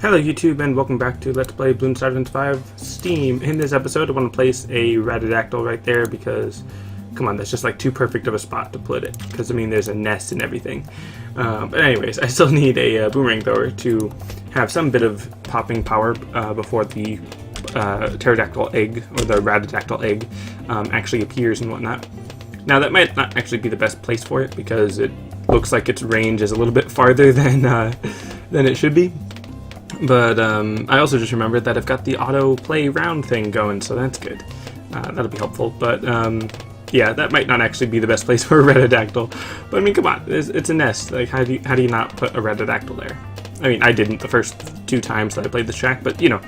Hello YouTube and welcome back to Let's Play Bloons TR 5 Steam. In this episode I want to place a Ratadactyl right there because, come on, that's just like too perfect of a spot to put it. Because I mean there's a nest and everything. But anyways, I still need a boomerang thrower to have some bit of popping power before the pterodactyl egg, or the Ratadactyl egg, actually appears and whatnot. Now that might not actually be the best place for it because it looks like its range is a little bit farther than it should be. But I also just remembered that I've got the auto play round thing going, so that's good. That'll be helpful. But yeah, that might not actually be the best place for a Ratadactyl. But I mean, come on, it's a nest. Like, how do you not put a Ratadactyl there? I mean, I didn't the first 2 times that I played this track, but you know.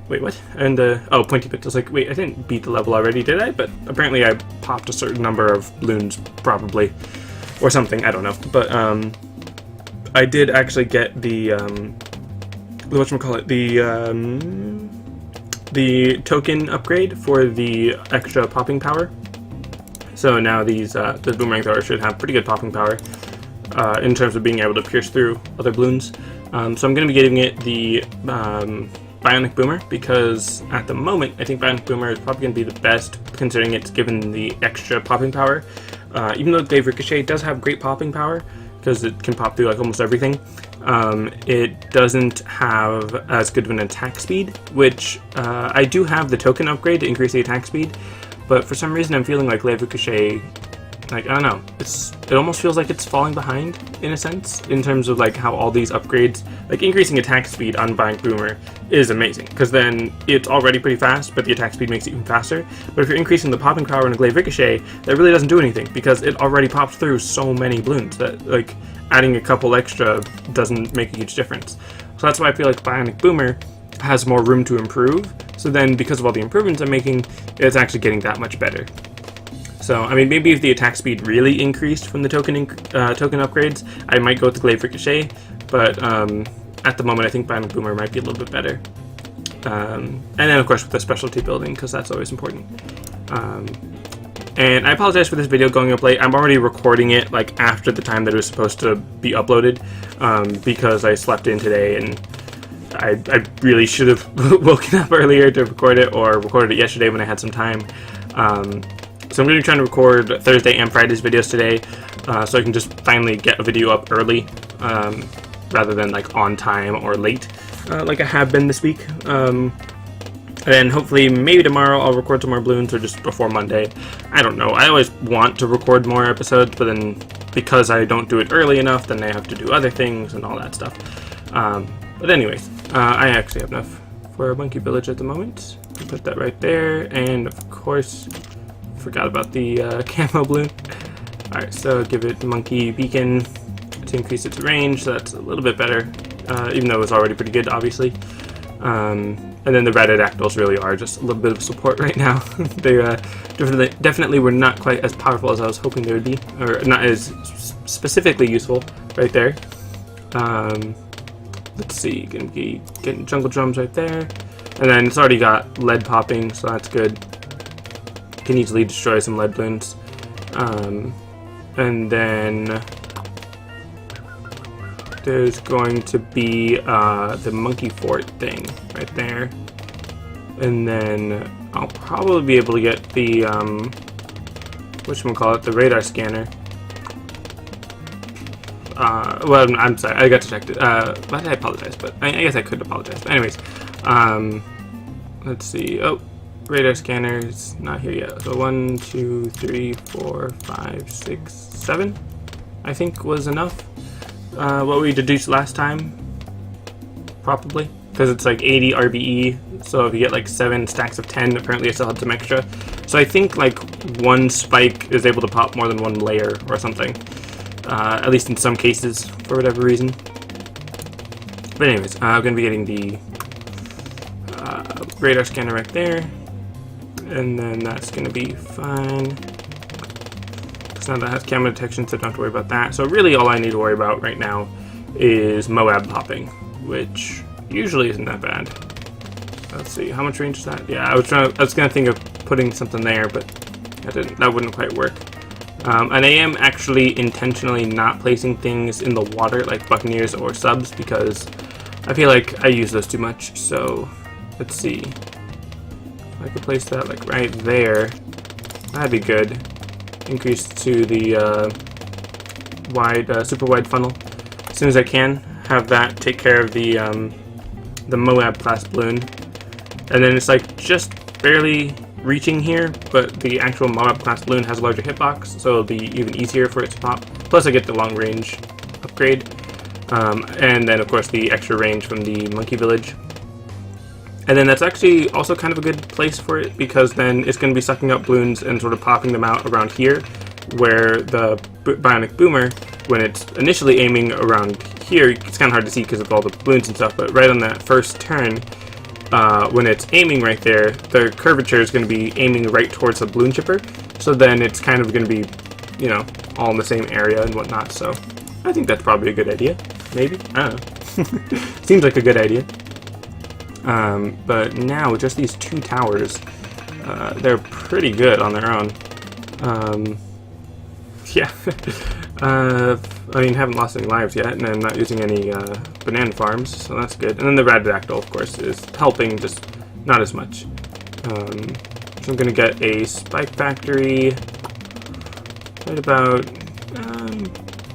Wait, what? And oh, Pointy Bit. I was like, wait, I didn't beat the level already, did I? But apparently I popped a certain number of balloons, probably, or something. I don't know. But I did actually get the whatchamacallit, the token upgrade for the extra popping power. So now these the boomerang thrower should have pretty good popping power in terms of being able to pierce through other balloons. So I'm going to be giving it the Bionic Boomer because at the moment I think Bionic Boomer is probably going to be the best, considering it's given the extra popping power. Even though Glaive Ricochet does have great popping power because it can pop through like almost everything, it doesn't have as good of an attack speed, which I do have the token upgrade to increase the attack speed, but for some reason I'm feeling like Glaive Ricochet, like, I don't know, it almost feels like it's falling behind in a sense, in terms of like how all these upgrades, like increasing attack speed on Bionic Boomer is amazing, because then it's already pretty fast, but the attack speed makes it even faster. But if you're increasing the popping power in a Glaive Ricochet, that really doesn't do anything, because it already pops through so many balloons that, like, adding a couple extra doesn't make a huge difference. So that's why I feel like Bionic Boomer has more room to improve, so then because of all the improvements I'm making, it's actually getting that much better. So, I mean, maybe if the attack speed really increased from the token upgrades, I might go with the Glaive Ricochet, but at the moment I think Bionic Boomer might be a little bit better. And then, of course, with the specialty building, because that's always important. And I apologize for this video going up late. I'm already recording it like after the time that it was supposed to be uploaded, because I slept in today and I really should have woken up earlier to record it, or recorded it yesterday when I had some time. So I'm going to be trying to record Thursday and Friday's videos today, so I can just finally get a video up early, rather than like on time or late, like I have been this week. And then hopefully maybe tomorrow I'll record some more balloons, or just before Monday. I don't know. I always want to record more episodes, but then because I don't do it early enough, then I have to do other things and all that stuff. But anyways, I actually have enough for a monkey village at the moment. Put that right there, and of course, forgot about the camo balloon. Alright, so give it monkey beacon to increase its range, so that's a little bit better, even though it was already pretty good, obviously. And then the Ratadactyls really are just a little bit of support right now. They definitely were not quite as powerful as I was hoping they would be, or not as specifically useful right there. Let's see, gonna be getting jungle drums right there, and then it's already got lead popping, so that's good. Can easily destroy some lead balloons. And then there's going to be the monkey fort thing right there, and then I'll probably be able to get the whatchamacallit, the radar scanner. Well, I'm sorry, I got distracted. Why did I apologize? But I guess I could apologize. But anyways, let's see. Oh, radar scanner is not here yet. So 1, 2, 3, 4, 5, 6, 7, I think was enough. What we deduced last time, probably, because it's like 80 RBE. So if you get like 7 stacks of 10, apparently I still had some extra. So I think like 1 spike is able to pop more than 1 layer or something. At least in some cases, for whatever reason. But anyways, I'm going to be getting the radar scanner right there. And then that's going to be fine. Because now that has camera detection, so don't have to worry about that. So really all I need to worry about right now is Moab popping, which usually isn't that bad. Let's see, how much range is that? Yeah, I was going to think of putting something there, but that wouldn't quite work. And I am actually intentionally not placing things in the water like Buccaneers or subs, because I feel like I use those too much, so let's see. I could place that like right there. That'd be good. Increase to the super wide funnel as soon as I can. Have that take care of the Moab class balloon, and then it's like just barely reaching here, but the actual Moab class balloon has a larger hitbox, so it'll be even easier for it to pop. Plus I get the long range upgrade, and then of course the extra range from the monkey village. And then that's actually also kind of a good place for it, because then it's going to be sucking up balloons and sort of popping them out around here, where the bionic boomer, when it's initially aiming around here, it's kind of hard to see because of all the balloons and stuff, but right on that first turn, when it's aiming right there, the curvature is going to be aiming right towards the balloon chipper, so then it's kind of going to be, you know, all in the same area and whatnot. So I think that's probably a good idea. Maybe? I don't know. Seems like a good idea. But now with just these two towers, they're pretty good on their own. Yeah. I mean, haven't lost any lives yet, and I'm not using any banana farms, so that's good. And then the Radidactyl, of course, is helping, just not as much. So I'm going to get a spike factory right about...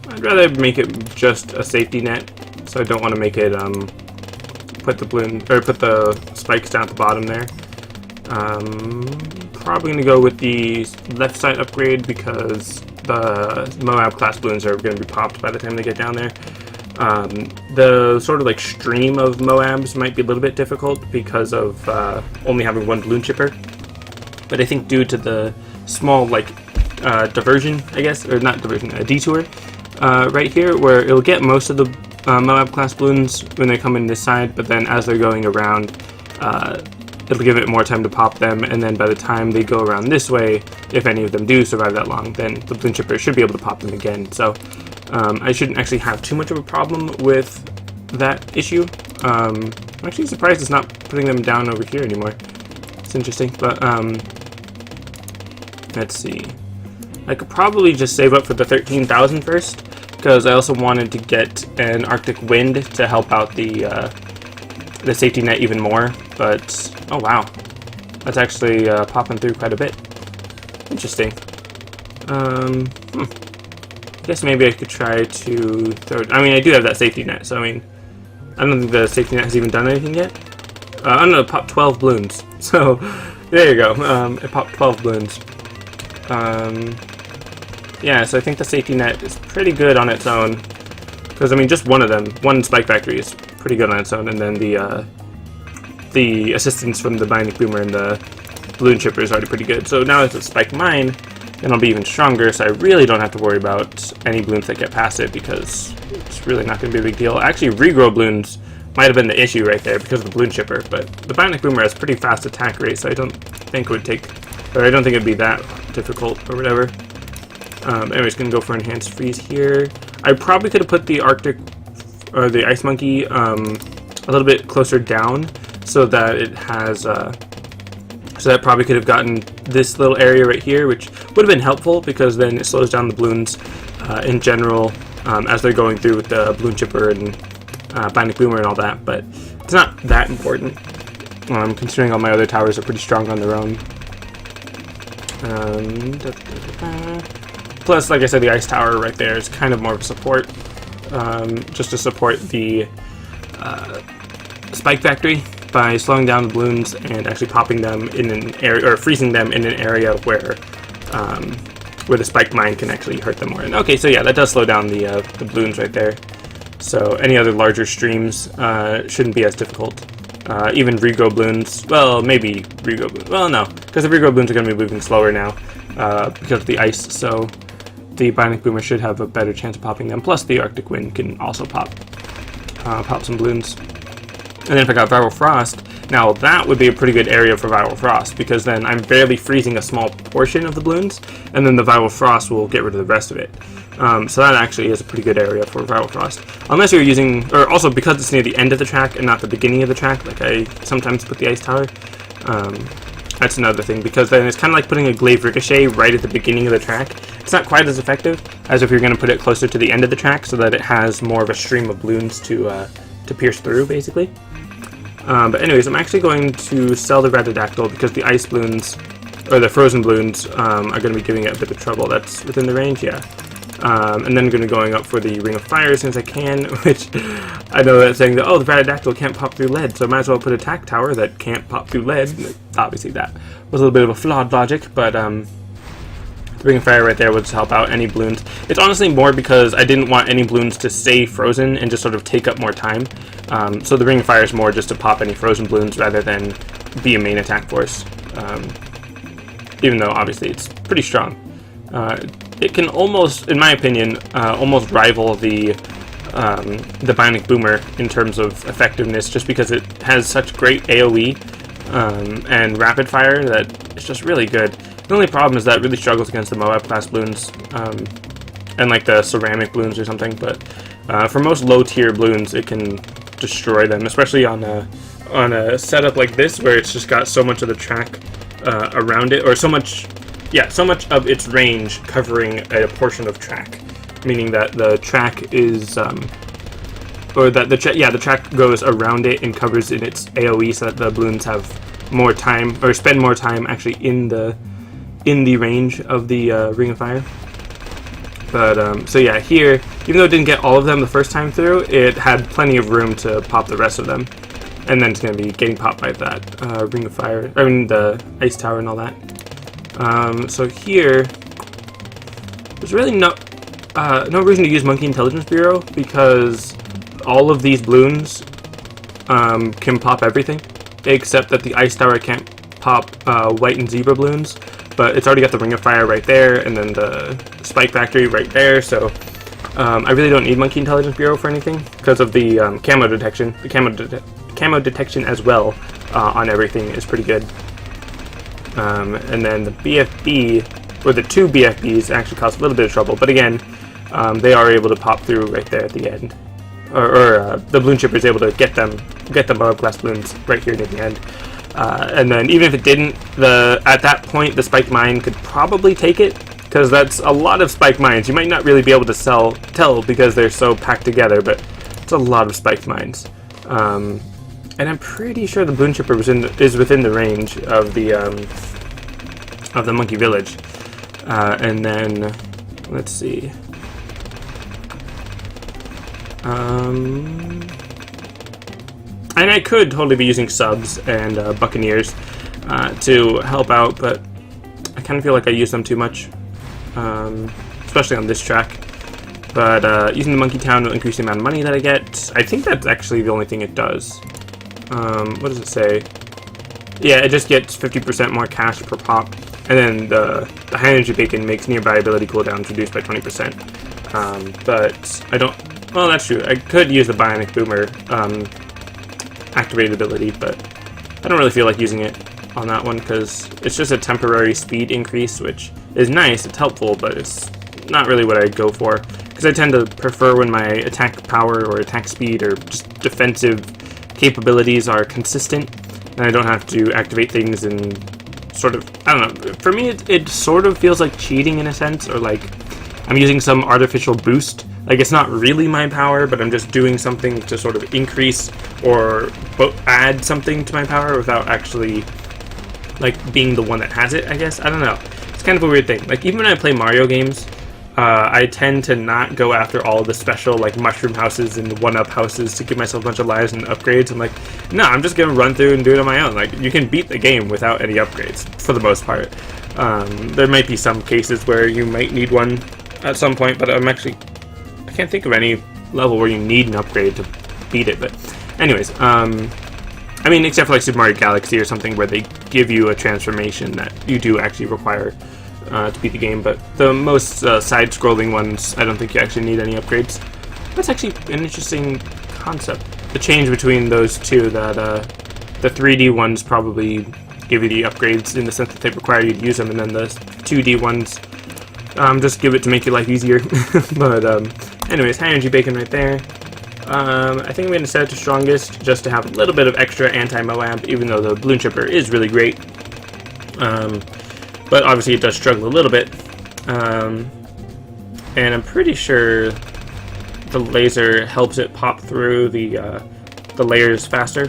I'd rather make it just a safety net, so I don't want to make it put the spikes down at the bottom there. Probably going to go with the left side upgrade because the Moab class balloons are going to be popped by the time they get down there. The sort of like stream of Moabs might be a little bit difficult because of only having one balloon chipper, but I think due to the small like diversion, I guess, or not diversion, a detour right here, where it'll get most of the Moab class balloons when they come in this side, but then as they're going around, it'll give it more time to pop them, and then by the time they go around this way, if any of them do survive that long, then the balloon chipper should be able to pop them again. So I shouldn't actually have too much of a problem with that issue. I'm actually surprised it's not putting them down over here anymore. It's interesting, but let's see. I could probably just save up for the 13,000 first, because I also wanted to get an Arctic Wind to help out the safety net even more. But oh wow, that's actually popping through quite a bit. Interesting. I guess maybe I could try to throw... I mean, I do have that safety net, so I mean, I don't think the safety net has even done anything yet. I don't know, it popped 12 balloons. So there you go. It popped 12 balloons. Yeah, so I think the safety net is pretty good on its own, because I mean, just one of them, one spike factory is pretty good on its own, and then the assistance from the bionic boomer and the balloon chipper is already pretty good. So now it's a spike mine, then I'll be even stronger, so I really don't have to worry about any balloons that get past it, because it's really not going to be a big deal. Actually, regrow balloons might have been the issue right there because of the balloon chipper, but the bionic boomer has pretty fast attack rate, so I don't think it would take, or I don't think it'd be that difficult or whatever. Anyways, gonna go for enhanced freeze here. I probably could have put the Arctic or the ice monkey a little bit closer down, so that it has so that probably could have gotten this little area right here, which would have been helpful because then it slows down the balloons in general as they're going through with the balloon chipper and bionic boomer and all that. But it's not that important, considering all my other towers are pretty strong on their own. Plus, like I said, the ice tower right there is kind of more of a support, just to support the spike factory by slowing down the balloons and actually popping them in an area, or freezing them in an area where the spike mine can actually hurt them more. And okay, so yeah, that does slow down the balloons right there. So any other larger streams shouldn't be as difficult. Even regrow balloons, well, maybe regrow balloons. Well, no, because the regrow balloons are going to be moving slower now because of the ice. So the bionic boomer should have a better chance of popping them. Plus, the Arctic Wind can also pop some balloons. And then if I got Viral Frost, now that would be a pretty good area for Viral Frost, because then I'm barely freezing a small portion of the balloons, and then the Viral Frost will get rid of the rest of it. So that actually is a pretty good area for Viral Frost. Unless you're using, or also because it's near the end of the track and not the beginning of the track, like I sometimes put the Ice Tower. That's another thing, because then it's kind of like putting a Glaive Ricochet right at the beginning of the track. It's not quite as effective as if you're going to put it closer to the end of the track, so that it has more of a stream of balloons to to pierce through, basically. But anyways, I'm actually going to sell the Ratadactyl because the ice balloons, or the frozen balloons, are going to be giving it a bit of trouble. That's within the range, yeah. And then I'm going to going up for the Ring of Fire as soon as I can, which I know that's saying that, oh, the Ratadactyl can't pop through lead, so I might as well put a attack tower that can't pop through lead. Obviously that was a little bit of a flawed logic, but the Ring of Fire right there would just help out any balloons. It's honestly more because I didn't want any balloons to stay frozen and just sort of take up more time. So the Ring of Fire is more just to pop any frozen balloons rather than be a main attack force. Even though obviously it's pretty strong. It can almost, in my opinion, almost rival the Bionic Boomer in terms of effectiveness, just because it has such great AoE and rapid fire that it's just really good. The only problem is that it really struggles against the Moab class balloons and like the ceramic balloons or something. But for most low tier balloons, it can destroy them, especially on a setup like this where it's just got so much of the track around it, or so much of its range covering a portion of track, meaning that the track is, or that the track goes around it and covers in its AoE, so that the balloons have more time, or spend more time actually in the range of the Ring of Fire. But so yeah, here, even though it didn't get all of them the first time through, it had plenty of room to pop the rest of them, and then it's going to be getting popped by that Ring of Fire, I mean the Ice Tower and all that. So here, there's really no reason to use Monkey Intelligence Bureau, because all of these balloons can pop everything, except that the Ice Tower can't pop white and zebra balloons, but it's already got the Ring of Fire right there, and then the Spike Factory right there, so I really don't need Monkey Intelligence Bureau for anything, because of the camo detection. The camo detection as well on everything is pretty good. And then the BFB, or the two BFBs, actually cause a little bit of trouble, but again, they are able to pop through right there at the end. Or the balloon chipper is able to get the Moab class balloons right here near the end. And then even if it didn't, at that point the spiked mine could probably take it, because that's a lot of spiked mines. You might not really be able to tell because they're so packed together, but it's a lot of spiked mines. And I'm pretty sure the balloon chipper is within the range of the Monkey Village. And then let's see. And I could totally be using subs and Buccaneers to help out, but I kind of feel like I use them too much, especially on this track. But using the Monkey Town will increase the amount of money that I get. I think that's actually the only thing it does. What does it say? Yeah, it just gets 50% more cash per pop, and then the high energy bacon makes nearby ability cooldowns reduced by 20%. But I don't. Well, that's true. I could use the Bionic Boomer activated ability, but I don't really feel like using it on that one because it's just a temporary speed increase, which is nice. It's helpful, but it's not really what I'd go for, because I tend to prefer when my attack power or attack speed or just defensive capabilities are consistent, and I don't have to activate things in sort of, I don't know, for me it sort of feels like cheating in a sense, or like I'm using some artificial boost. Like, it's not really my power, but I'm just doing something to sort of increase or add something to my power without actually, like, being the one that has it, I guess. I don't know. It's kind of a weird thing. Like, even when I play Mario games, I tend to not go after all the special, like, mushroom houses and one-up houses to give myself a bunch of lives and upgrades. I'm like, no, I'm just gonna run through and do it on my own. Like, you can beat the game without any upgrades, for the most part. There might be some cases where you might need one at some point, but I can't think of any level where you need an upgrade to beat it. But anyways, I mean, except for like Super Mario Galaxy or something where they give you a transformation that you do actually require to beat the game. But the most side-scrolling ones, I don't think you actually need any upgrades. That's actually an interesting concept. The change between those two, that the 3D ones probably give you the upgrades in the sense that they require you to use them, and then the 2D ones just give it to make your life easier. But anyways, high energy bacon right there. I think I'm going to set it to strongest just to have a little bit of extra anti-Moab, even though the balloon chipper is really great. But obviously it does struggle a little bit. And I'm pretty sure the laser helps it pop through the the layers faster.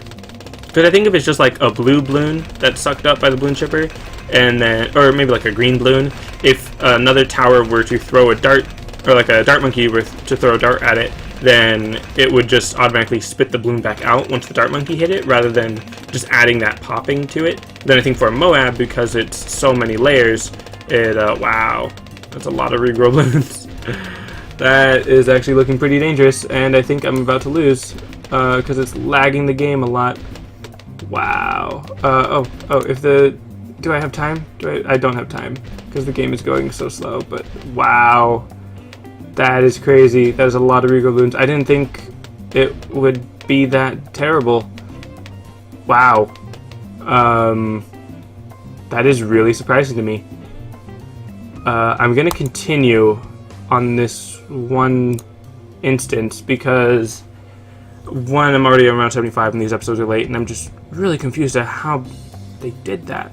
Because I think if it's just like a blue balloon that's sucked up by the balloon chipper, and then, or maybe like a green balloon, if another tower were to throw a dart, or like a dart monkey were to throw a dart at it, then it would just automatically spit the balloon back out once the dart monkey hit it, rather than just adding that popping to it. Then I think for a Moab, because it's so many layers, it, wow, that's a lot of regrow balloons. That is actually looking pretty dangerous, and I think I'm about to lose, because it's lagging the game a lot. Wow. Do I have time? I don't have time, because the game is going so slow, but wow. That is crazy. That is a lot of regrow balloons. I didn't think it would be that terrible. Wow. That is really surprising to me. I'm going to continue on this one instance because, one, I'm already around 75 and these episodes are late, and I'm just really confused at how they did that.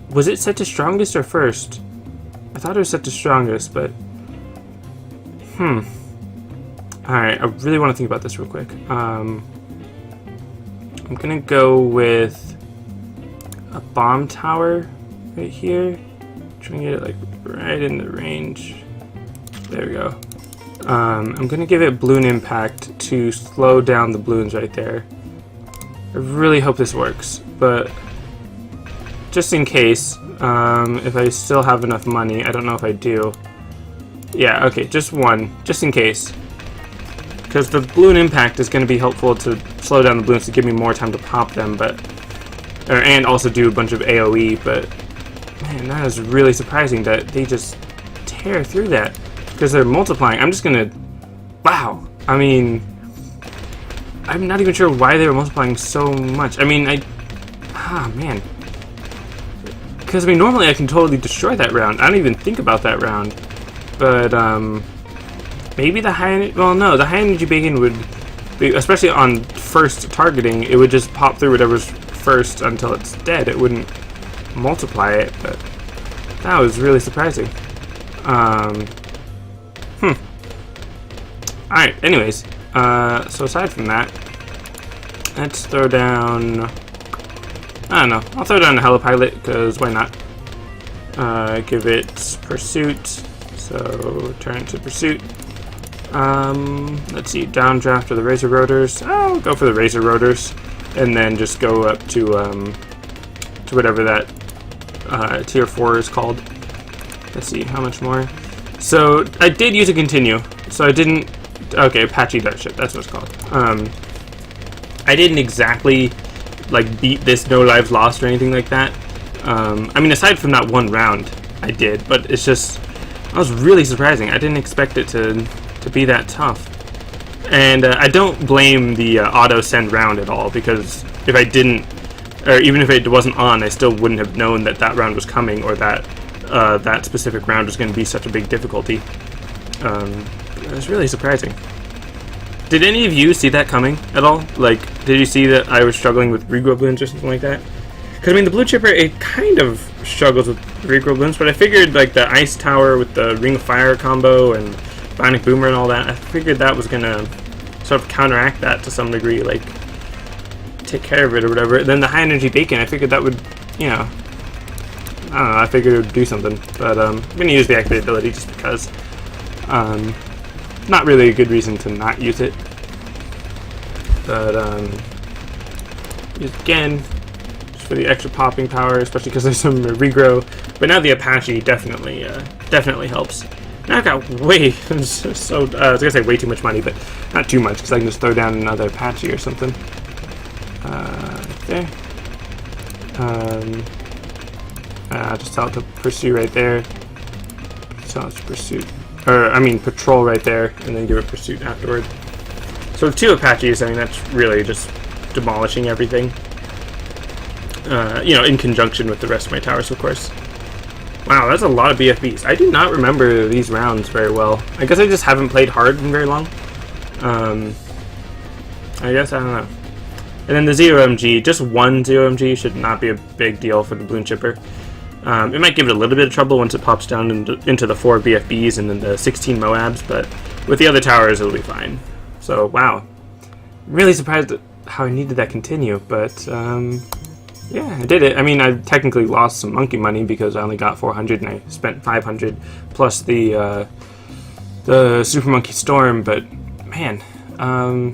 Was it set to strongest or first? I thought it was set to strongest, but alright, I really want to think about this real quick. I'm gonna go with a bomb tower right here. Trying to get it like right in the range. There we go. I'm gonna give it balloon impact to slow down the balloons right there. I really hope this works, but just in case, if I still have enough money, I don't know if I do. Yeah, okay, just one, just in case. Because the balloon impact is going to be helpful to slow down the balloons to give me more time to pop them, and also do a bunch of AoE, but man, that is really surprising that they just tear through that. Because they're multiplying. I'm just going to, wow, I mean, I'm not even sure why they were multiplying so much. I mean, man. Because, I mean, normally I can totally destroy that round. I don't even think about that round. But, maybe the high... Well, no, the high energy bacon would be... Especially on first targeting, it would just pop through whatever's first until it's dead. It wouldn't multiply it, but... That was really surprising. Alright, anyways. So aside from that, let's throw down... I don't know. I'll throw down a helipilot, because why not? Give it pursuit. So turn it to pursuit. Let's see, downdraft or the razor rotors. I'll go for the razor rotors, and then just go up to whatever that tier 4 is called. Let's see how much more. So I did use a continue. So I didn't. Okay, Apache dart ship. That's what it's called. I didn't exactly like beat this no lives lost or anything like that. I mean, aside from that one round, I did, but it's just, that was really surprising. I didn't expect it to be that tough. And I don't blame the auto send round at all, because if I didn't, or even if it wasn't on, I still wouldn't have known that that round was coming, or that that specific round was going to be such a big difficulty. It was really surprising. Did any of you see that coming at all? Like, did you see that I was struggling with regrow balloons or something like that? Because, I mean, the blue chipper, it kind of struggles with regrow balloons, but I figured, like, the ice tower with the ring of fire combo and bionic boomer and all that, I figured that was going to sort of counteract that to some degree, like, take care of it or whatever. And then the high energy bacon, I figured that would, you know, I don't know, I figured it would do something. But I'm going to use the activate ability just because. Not really a good reason to not use it, but use it again just for the extra popping power, especially because there's some regrow. But now the Apache definitely helps. Now I've got way I was gonna say way too much money, but not too much, because I can just throw down another Apache or something. There. I'll just tell it to pursue right there. Tell it to pursue. Or, I mean, patrol right there, and then give it pursuit afterward. So with 2 Apaches, I mean, that's really just demolishing everything. You know, in conjunction with the rest of my towers, of course. Wow, that's a lot of BFBs. I do not remember these rounds very well. I guess I just haven't played hard in very long. I guess, I don't know. And then the 0MG, just one 0MG should not be a big deal for the balloon chipper. It might give it a little bit of trouble once it pops down into the 4 BFBs and then the 16 Moabs, but with the other towers it'll be fine. So wow, really surprised at how I needed that continue, but yeah, I did it. I mean, I technically lost some monkey money because I only got 400 and I spent 500 plus the Super Monkey Storm, but man,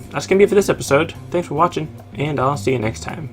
that's gonna be it for this episode. Thanks for watching, and I'll see you next time.